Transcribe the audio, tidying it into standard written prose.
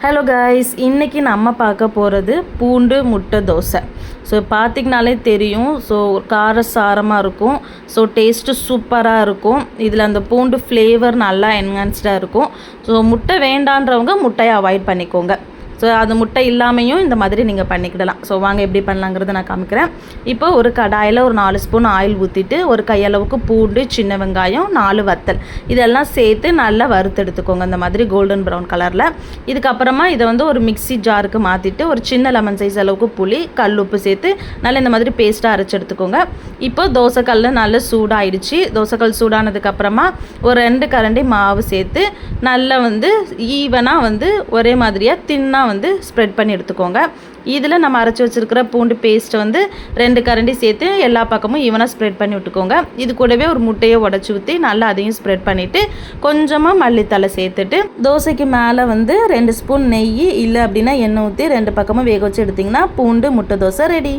Hello guys, இன்றைக்கி நம்ம பார்க்க போகிறது பூண்டு முட்டை தோசை. ஸோ பார்த்திங்கனாலே தெரியும். ஸோ காரசாரமாக இருக்கும். ஸோ டேஸ்ட்டு சூப்பராக இருக்கும். இதில் அந்த பூண்டு ஃப்ளேவர் நல்லா என்ஹான்ஸ்டாக இருக்கும். ஸோ முட்டை வேண்டான்றவங்க முட்டையை அவாய்ட் பண்ணிக்கோங்க. ஸோ அது முட்டை இல்லாமையும் இந்த மாதிரி நீங்கள் பண்ணிக்கிடலாம். ஸோ வாங்க எப்படி பண்ணலாங்கிறத நான் காமிக்கிறேன். இப்போ ஒரு கடாயில் ஒரு 4 ஸ்பூன் ஆயில் ஊற்றிட்டு ஒரு கையளவுக்கு பூண்டு, சின்ன வெங்காயம், 4 வத்தல் இதெல்லாம் சேர்த்து நல்லா வறுத்தெடுத்துக்கோங்க, இந்த மாதிரி கோல்டன் ப்ரௌன் கலரில். இதுக்கப்புறமா இதை ஒரு மிக்சி ஜாருக்கு மாற்றிட்டு ஒரு சின்ன லெமன் சைஸ் அளவுக்கு புளி, கல் உப்பு சேர்த்து நல்லா இந்த மாதிரி பேஸ்ட்டாக அரைச்சி எடுத்துக்கோங்க. இப்போ தோசைக்கல் நல்லா சூடாயிடுச்சு. தோசைக்கல் சூடானதுக்கப்புறமா ஒரு 2 கரண்டி மாவு சேர்த்து நல்லா ஈவனாக ஒரே மாதிரியாக தின்னாக ஸ்ப்ரெட் பண்ணி எடுத்துக்கோங்க. இதில் நம்ம அரைச்சி வச்சுருக்கிற பூண்டு பேஸ்ட்டை 2 கரண்டி சேர்த்து எல்லா பக்கமும் ஈவனாக ஸ்ப்ரெட் பண்ணி விட்டுக்கோங்க. இது கூடவே ஒரு முட்டையை உடச்சி ஊற்றி நல்லா அதையும் ஸ்ப்ரெட் பண்ணிவிட்டு கொஞ்சமாக மல்லித்தலை சேர்த்துட்டு தோசைக்கு மேலே 2 ஸ்பூன் நெய் இல்லை அப்படின்னா எண்ணெய் ஊற்றி 2 பக்கமும் வேக வச்சு எடுத்திங்கன்னா பூண்டு முட்டை தோசை ரெடி.